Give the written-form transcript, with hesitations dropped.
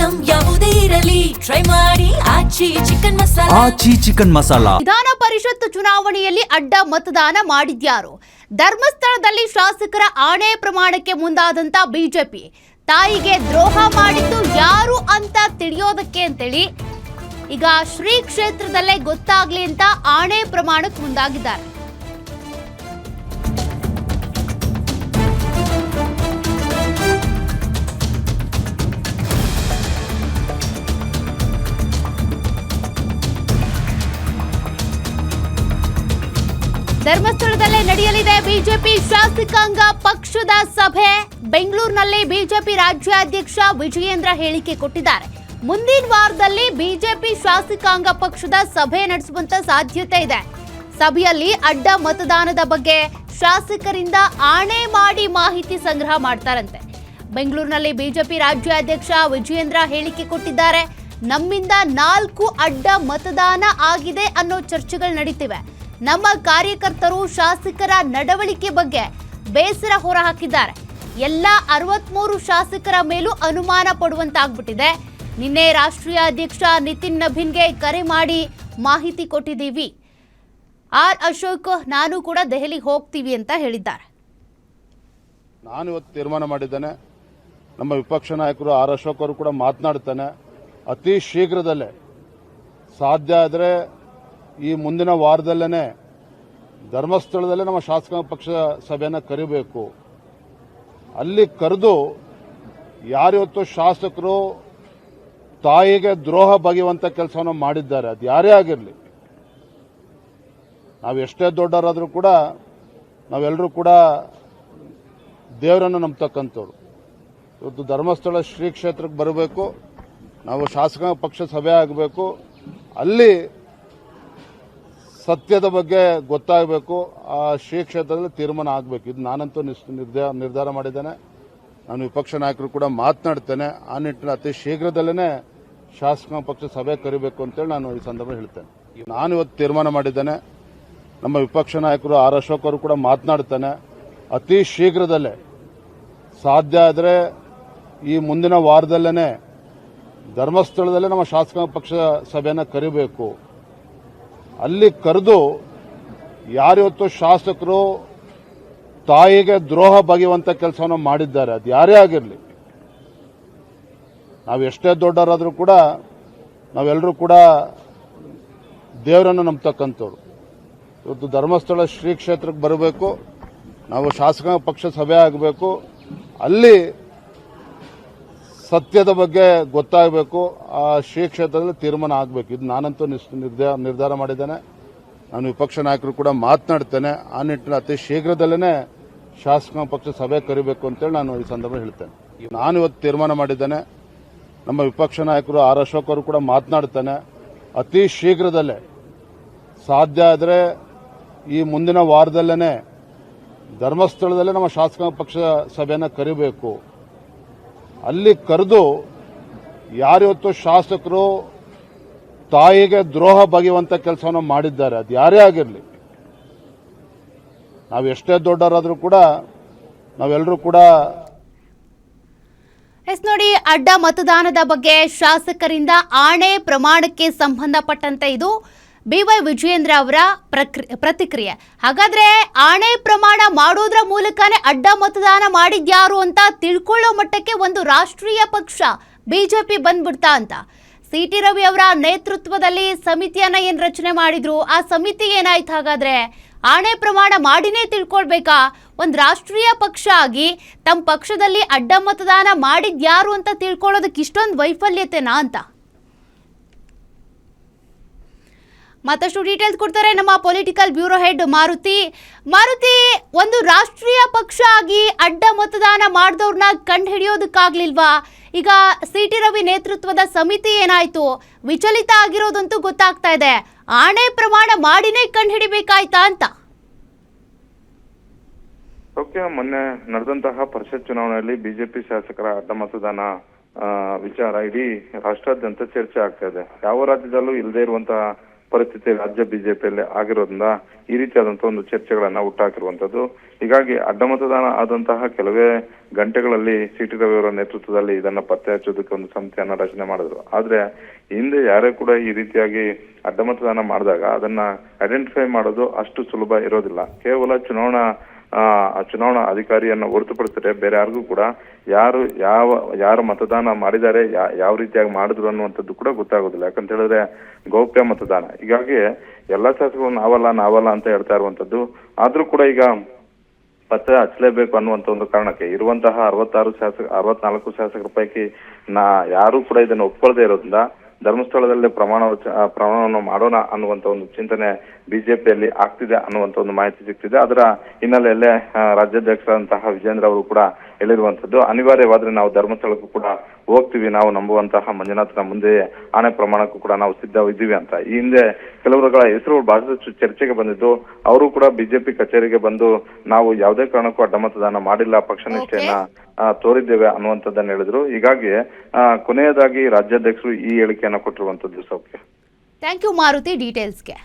Item ಯಾವುದೇ ಇರಲಿ try ಮಾಡಿ ಆಚಿ ಚಿಕನ್ ಮಸಾಲಾ. ಆಚಿ ಚಿಕನ್ ಮಸಾಲಾ. ವಿಧಾನ ಪರಿಷತ್ ಚುನಾವಣೆಯಲ್ಲಿ ಅಡ್ಡ ಮತದಾನ ಮಾಡಿದ್ಯಾರು? ಧರ್ಮಸ್ಥಳದಲ್ಲಿ ಶಾಸಕರ ಆಣೆ ಪ್ರಮಾಣಕ್ಕೆ ಮುಂದಾದಂತ ಬಿಜೆಪಿ ತಾಯಿಗೆ ದ್ರೋಹ ಮಾಡಿದ್ದು ಯಾರು ಅಂತ ತಿಳಿಯೋದಕ್ಕೆ ಅಂತೇಳಿ ಈಗ ಶ್ರೀ ಕ್ಷೇತ್ರದಲ್ಲೇ ಗೊತ್ತಾಗ್ಲಿ ಅಂತ ಆಣೆ ಪ್ರಮಾಣಕ್ಕೆ ಮುಂದಾಗಿದ್ದಾರೆ. ಧರ್ಮಸ್ಥಳದಲ್ಲೇ ನಡೆಯಲಿದೆ ಬಿಜೆಪಿ ಶಾಸಕಾಂಗ ಪಕ್ಷದ ಸಭೆ. ಬೆಂಗಳೂರಿನಲ್ಲಿ ಬಿಜೆಪಿ ರಾಜ್ಯಾಧ್ಯಕ್ಷ ವಿಜಯೇಂದ್ರ ಹೇಳಿಕೆ ಕೊಟ್ಟಿದ್ದಾರೆ. ಮುಂದಿನ ವಾರದಲ್ಲಿ ಬಿಜೆಪಿ ಶಾಸಕಾಂಗ ಪಕ್ಷದ ಸಭೆ ನಡೆಸುವಂತ ಸಾಧ್ಯತೆ ಇದೆ. ಸಭೆಯಲ್ಲಿ ಅಡ್ಡ ಮತದಾನದ ಬಗ್ಗೆ ಶಾಸಕರಿಂದ ಆಣೆ ಮಾಡಿ ಮಾಹಿತಿ ಸಂಗ್ರಹ ಮಾಡ್ತಾರಂತೆ. ಬೆಂಗಳೂರಿನಲ್ಲಿ ಬಿಜೆಪಿ ರಾಜ್ಯಾಧ್ಯಕ್ಷ ವಿಜಯೇಂದ್ರ ಹೇಳಿಕೆ ಕೊಟ್ಟಿದ್ದಾರೆ. ನಮ್ಮಿಂದ 4 ಅಡ್ಡ ಮತದಾನ ಆಗಿದೆ ಅನ್ನೋ ಚರ್ಚೆಗಳು ನಡೀತಿವೆ. ನಮ್ಮ ಕಾರ್ಯಕರ್ತರು ಶಾಸಕರ ನಡವಳಿಕೆ ಬಗ್ಗೆ ಬೇಸರ ಹೊರಹಾಕಿದ್ದಾರೆ. ಎಲ್ಲ 63 ಶಾಸಕರ ಮೇಲೂ ಅನುಮಾನ ಪಡುವಂತಾಗ್ಬಿಟ್ಟಿದೆ. ನಿನ್ನೆ ರಾಷ್ಟ್ರೀಯ ಅಧ್ಯಕ್ಷ ನಿತಿನ್ ನಬೀನ್ಗೆ ಕರೆ ಮಾಡಿ ಮಾಹಿತಿ ಕೊಟ್ಟಿದ್ದೀವಿ. ಆರ್ ಅಶೋಕ್ ನಾನು ಕೂಡ ದೆಹಲಿಗೆ ಹೋಗ್ತೀವಿ ಅಂತ ಹೇಳಿದ್ದಾರೆ. ನಾನು ಇವತ್ತು ತೀರ್ಮಾನ ಮಾಡಿದ್ದೇನೆ. ನಮ್ಮ ವಿಪಕ್ಷ ನಾಯಕರು ಆರ್ ಅಶೋಕ್ ಅವರು ಕೂಡ ಮಾತನಾಡ್ತಾನೆ. ಅತಿ ಶೀಘ್ರದಲ್ಲೇ ಸಾಧ್ಯ ಆದರೆ ಈ ಮುಂದಿನ ವಾರದಲ್ಲೇ ಧರ್ಮಸ್ಥಳದಲ್ಲೇ ನಮ್ಮ ಶಾಸಕಾಂಗ ಪಕ್ಷದ ಸಭೆಯನ್ನು ಕರಿಬೇಕು. ಅಲ್ಲಿ ಕರೆದು ಯಾರಿವತ್ತು ಶಾಸಕರು ತಾಯಿಗೆ ದ್ರೋಹ ಬಗೆಯುವಂತ ಕೆಲಸವನ್ನು ಮಾಡಿದ್ದಾರೆ, ಅದು ಯಾರೇ ಆಗಿರಲಿ, ನಾವು ಎಷ್ಟೇ ದೊಡ್ಡವರಾದರೂ ಕೂಡ ನಾವೆಲ್ಲರೂ ಕೂಡ ದೇವರನ್ನು ನಂಬತಕ್ಕಂಥವ್ರು. ಇವತ್ತು ಧರ್ಮಸ್ಥಳ ಶ್ರೀ ಕ್ಷೇತ್ರಕ್ಕೆ ಬರಬೇಕು, ನಾವು ಶಾಸಕಾಂಗ ಪಕ್ಷ ಸಭೆ ಆಗಬೇಕು, ಅಲ್ಲಿ ಸತ್ಯದ ಬಗ್ಗೆ ಗೊತ್ತಾಗಬೇಕು, ಆ ಶ್ರೀ ಕ್ಷೇತ್ರದಲ್ಲಿ ತೀರ್ಮಾನ ಆಗಬೇಕು. ಇದು ನಾನಂತೂ ನಿರ್ಧಾರ ಮಾಡಿದ್ದೇನೆ. ನಾನು ವಿಪಕ್ಷ ನಾಯಕರು ಕೂಡ ಮಾತನಾಡ್ತೇನೆ. ಆ ನಿಟ್ಟಿನಲ್ಲಿ ಅತಿ ಶೀಘ್ರದಲ್ಲೇ ಶಾಸಕಾಂಗ ಪಕ್ಷ ಸಭೆ ಕರಿಬೇಕು ಅಂತೇಳಿ ನಾನು ಈ ಸಂದರ್ಭ ಹೇಳ್ತೇನೆ. ನಾನು ಇವತ್ತು ತೀರ್ಮಾನ ಮಾಡಿದ್ದೇನೆ. ನಮ್ಮ ವಿಪಕ್ಷ ನಾಯಕರು ಆರ್ ಅಶೋಕ್ ಅವರು ಕೂಡ ಮಾತನಾಡ್ತಾನೆ. ಅತಿ ಶೀಘ್ರದಲ್ಲೇ ಸಾಧ್ಯ ಆದರೆ ಈ ಮುಂದಿನ ವಾರದಲ್ಲೇ ಧರ್ಮಸ್ಥಳದಲ್ಲೇ ನಮ್ಮ ಶಾಸಕಾಂಗ ಪಕ್ಷದ ಸಭೆಯನ್ನು ಕರಿಬೇಕು. ಅಲ್ಲಿ ಕರೆದು ಯಾರಿವತ್ತು ಶಾಸಕರು ತಾಯಿಗೆ ದ್ರೋಹ ಬಗೆಯುವಂತ ಕೆಲಸವನ್ನು ಮಾಡಿದ್ದಾರೆ, ಅದು ಯಾರೇ ಆಗಿರಲಿ, ನಾವು ಎಷ್ಟೇ ದೊಡ್ಡವರಾದರೂ ಕೂಡ ನಾವೆಲ್ಲರೂ ಕೂಡ ದೇವರನ್ನು ನಂಬತಕ್ಕಂಥವ್ರು. ಇವತ್ತು ಧರ್ಮಸ್ಥಳ ಶ್ರೀ ಕ್ಷೇತ್ರಕ್ಕೆ ಬರಬೇಕು, ನಾವು ಶಾಸಕಾಂಗ ಪಕ್ಷ ಸಭೆ ಆಗಬೇಕು, ಅಲ್ಲಿ ಸತ್ಯದ ಬಗ್ಗೆ ಗೊತ್ತಾಗಬೇಕು, ಆ ಶ್ರೀ ಕ್ಷೇತ್ರದಲ್ಲಿ ತೀರ್ಮಾನ ಆಗಬೇಕು. ಇದು ನಾನಂತೂ ನಿರ್ಧಾರ ಮಾಡಿದ್ದೇನೆ. ನಾನು ವಿಪಕ್ಷ ನಾಯಕರು ಕೂಡ ಮಾತನಾಡ್ತೇನೆ. ಆ ನಿಟ್ಟಿನಲ್ಲಿ ಅತಿ ಶೀಘ್ರದಲ್ಲೇ ಶಾಸಕಾಂಗ ಪಕ್ಷ ಸಭೆ ಕರಿಬೇಕು ಅಂತೇಳಿ ನಾನು ಈ ಸಂದರ್ಭ ಹೇಳ್ತೇನೆ. ನಾನು ಇವತ್ತು ತೀರ್ಮಾನ ಮಾಡಿದ್ದೇನೆ. ನಮ್ಮ ವಿಪಕ್ಷ ನಾಯಕರು ಆರ್ ಅಶೋಕ್ ಅವರು ಕೂಡ ಮಾತನಾಡ್ತಾನೆ. ಅತಿ ಶೀಘ್ರದಲ್ಲೇ ಸಾಧ್ಯ ಆದರೆ ಈ ಮುಂದಿನ ವಾರದಲ್ಲೇ ಧರ್ಮಸ್ಥಳದಲ್ಲೇ ನಮ್ಮ ಶಾಸಕಾಂಗ ಪಕ್ಷದ ಸಭೆಯನ್ನು ಕರಿಬೇಕು. ಅಲ್ಲಿ ಕರೆದು ಯಾರಿವತ್ತು ಶಾಸಕರು ತಾಯಿಗೆ ದ್ರೋಹ ಬಗೆಯುವಂತ ಕೆಲಸವನ್ನು ಮಾಡಿದ್ದಾರೆ, ಅದು ಯಾರೇ ಆಗಿರಲಿ, ನಾವು ಎಷ್ಟೇ ದೊಡ್ಡವರಾದರೂ ಕೂಡ ನಾವೆಲ್ಲರೂ ಕೂಡ ನೋಡಿ, ಅಡ್ಡ ಮತದಾನದ ಬಗ್ಗೆ ಶಾಸಕರಿಂದ ಆಣೆ ಪ್ರಮಾಣಕ್ಕೆ ಸಂಬಂಧಪಟ್ಟಂತೆ ಇದು ಬಿವೈ ವಿಜಯೇಂದ್ರ ಅವರ ಪ್ರತಿಕ್ರಿಯೆ. ಹಾಗಾದ್ರೆ ಆಣೆ ಪ್ರಮಾಣ ಮಾಡೋದ್ರ ಮೂಲಕನೇ ಅಡ್ಡ ಮತದಾನ ಮಾಡಿದ್ಯಾರು ಅಂತ ತಿಳ್ಕೊಳ್ಳೋ ಮಟ್ಟಕ್ಕೆ ಒಂದು ರಾಷ್ಟ್ರೀಯ ಪಕ್ಷ ಬಿಜೆಪಿ ಬಂದ್ಬಿಡ್ತಾ ಅಂತ. ಸಿ.ಟಿ. ರವಿ ಅವರ ನೇತೃತ್ವದಲ್ಲಿ ಸಮಿತಿಯನ್ನ ಏನ್ ರಚನೆ ಮಾಡಿದ್ರು, ಆ ಸಮಿತಿ ಏನಾಯ್ತು? ಹಾಗಾದ್ರೆ ಆಣೆ ಪ್ರಮಾಣ ಮಾಡಿನೇ ತಿಳ್ಕೊಳ್ಬೇಕಾ? ಒಂದು ರಾಷ್ಟ್ರೀಯ ಪಕ್ಷ ಆಗಿ ತಮ್ಮ ಪಕ್ಷದಲ್ಲಿ ಅಡ್ಡ ಮತದಾನ ಮಾಡಿದ್ಯಾರು ಅಂತ ತಿಳ್ಕೊಳ್ಳೋದಕ್ಕೆ ಇಷ್ಟೊಂದು ವೈಫಲ್ಯತೆನಾ ಅಂತ ಮತ್ತಷ್ಟು ಡೀಟೇಲ್ಸ್ ಕೊಡ್ತಾರೆ ನಮ್ಮ ಪೊಲಿಟಿಕಲ್ ಬ್ಯೂರೋ ಹೆಡ್ ಮಾರುತಿ. ಒಂದು ರಾಷ್ಟ್ರೀಯ ಪಕ್ಷ ಆಗಿ ಅಡ್ಡ ಮತದಾನ ಮಾಡಿದವ್ರನ್ನ ಕಂಡು ಹಿಡಿಯೋದಕ್ಕಾಗ್ಲಿಲ್ವಾ? ಈಗ ಸಿ.ಟಿ. ರವಿ ನೇತೃತ್ವದ ಸಮಿತಿ ಏನಾಯ್ತು? ವಿಚಲಿತ ಆಗಿರೋದಂತೂ ಗೊತ್ತಾಗ್ತಾ ಇದೆ. ಆಣೆ ಪ್ರಮಾಣ ಮಾಡಿನೇ ಕಂಡು ಹಿಡಿಬೇಕಾಯ್ತಾ ಅಂತ. ಮೊನ್ನೆ ನಡೆದಂತಹ ಪರಿಷತ್ ಚುನಾವಣೆಯಲ್ಲಿ ಬಿಜೆಪಿ ಶಾಸಕರ ಅಡ್ಡ ಮತದಾನ ವಿಚಾರ ಇಡೀ ರಾಷ್ಟ್ರಾದ್ಯಂತ ಚರ್ಚೆ ಆಗ್ತಾ ಇದೆ. ಯಾವ ರಾಜ್ಯದಲ್ಲೂ ಇಲ್ಲದೆ ಇರುವಂತಹ ಪರಿಸ್ಥಿತಿ ರಾಜ್ಯ ಬಿಜೆಪಿಯಲ್ಲಿ ಆಗಿರೋದ್ರಿಂದ ಈ ರೀತಿಯಾದಂತಹ ಒಂದು ಚರ್ಚೆಗಳನ್ನ ಹುಟ್ಟಾಕಿರುವಂತದ್ದು. ಹೀಗಾಗಿ ಅಡ್ಡ ಮತದಾನ ಆದಂತಹ ಕೆಲವೇ ಗಂಟೆಗಳಲ್ಲಿ ಸಿ.ಟಿ. ರವಿ ಅವರ ನೇತೃತ್ವದಲ್ಲಿ ಇದನ್ನ ಪತ್ತೆ ಹಚ್ಚೋದಕ್ಕೆ ಒಂದು ಸಮಿತಿಯನ್ನ ರಚನೆ ಮಾಡಿದ್ರು. ಆದ್ರೆ ಹಿಂದೆ ಯಾರೇ ಕೂಡ ಈ ರೀತಿಯಾಗಿ ಅಡ್ಡ ಮತದಾನ ಮಾಡಿದಾಗ ಅದನ್ನ ಐಡೆಂಟಿಫೈ ಮಾಡೋದು ಅಷ್ಟು ಸುಲಭ ಇರೋದಿಲ್ಲ. ಕೇವಲ ಚುನಾವಣಾ ಅಧಿಕಾರಿಯನ್ನ ಹೊರತುಪಡಿಸಿದ್ರೆ ಬೇರೆ ಯಾರಿಗೂ ಕೂಡ ಯಾರು ಮತದಾನ ಮಾಡಿದ್ದಾರೆ, ಯಾವ ರೀತಿಯಾಗಿ ಮಾಡಿದ್ರು ಅನ್ನುವಂಥದ್ದು ಕೂಡ ಗೊತ್ತಾಗೋದಿಲ್ಲ. ಯಾಕಂತ ಹೇಳಿದ್ರೆ ಗೌಪ್ಯ ಮತದಾನ. ಹೀಗಾಗಿ ಎಲ್ಲಾ ಶಾಸಕರು ನಾವಲ್ಲ ಅಂತ ಹೇಳ್ತಾ ಇರುವಂತದ್ದು. ಆದ್ರೂ ಕೂಡ ಈಗ ಪತ್ತೆ ಹಚ್ಚಲೇಬೇಕು ಅನ್ನುವಂತ ಒಂದು ಕಾರಣಕ್ಕೆ ಇರುವಂತಹ 64 ಶಾಸಕರ ಪೈಕಿ ಯಾರು ಕೂಡ ಇದನ್ನು ಒಪ್ಕೊಳ್ಳದೆ ಇರೋದ್ರಿಂದ ಧರ್ಮಸ್ಥಳದಲ್ಲಿ ಪ್ರಮಾಣವನ್ನು ಮಾಡೋಣ ಅನ್ನುವಂತ ಒಂದು ಚಿಂತನೆ ಬಿಜೆಪಿಯಲ್ಲಿ ಆಗ್ತಿದೆ ಅನ್ನುವಂತ ಒಂದು ಮಾಹಿತಿ ಸಿಗ್ತಿದೆ. ಅದರ ಹಿನ್ನೆಲೆಯಲ್ಲೇ ರಾಜ್ಯಾಧ್ಯಕ್ಷರಾದಂತಹ ವಿಜೇಂದ್ರ ಅವರು ಕೂಡ ಹೇಳಿರುವಂತದ್ದು, ಅನಿವಾರ್ಯವಾದ್ರೆ ನಾವು ಧರ್ಮಸ್ಥಳಕ್ಕೂ ಕೂಡ ಹೋಗ್ತೀವಿ, ನಾವು ನಂಬುವಂತಹ ಮಂಜುನಾಥನ ಮುಂದೆ ಆಣೆ ಪ್ರಮಾಣಕ್ಕೂ ಕೂಡ ನಾವು ಸಿದ್ಧವಿದ್ದೀವಿ ಅಂತ. ಈ ಹಿಂದೆ ಕೆಲವರುಗಳ ಹೆಸರು ಬಹಳಷ್ಟು ಚರ್ಚೆಗೆ ಬಂದಿದ್ದು, ಅವರು ಕೂಡ ಬಿಜೆಪಿ ಕಚೇರಿಗೆ ಬಂದು ನಾವು ಯಾವುದೇ ಕಾರಣಕ್ಕೂ ಅಡ್ಡ ಮತದಾನ ಮಾಡಿಲ್ಲ, ಪಕ್ಷ ನಿಷ್ಠೆಯನ್ನ ತೋರಿದ್ದೇವೆ ಅನ್ನುವಂಥದ್ದನ್ನ ಹೇಳಿದ್ರು. ಹೀಗಾಗಿ ಕೊನೆಯದಾಗಿ ರಾಜ್ಯಾಧ್ಯಕ್ಷರು ಈ ಹೇಳಿಕೆಯನ್ನ ಕೊಟ್ಟಿರುವಂತದ್ದು. ಸೌಖ್ಯ. Thank you Maruti ಡೀಟೇಲ್ಸ್ಗೆ.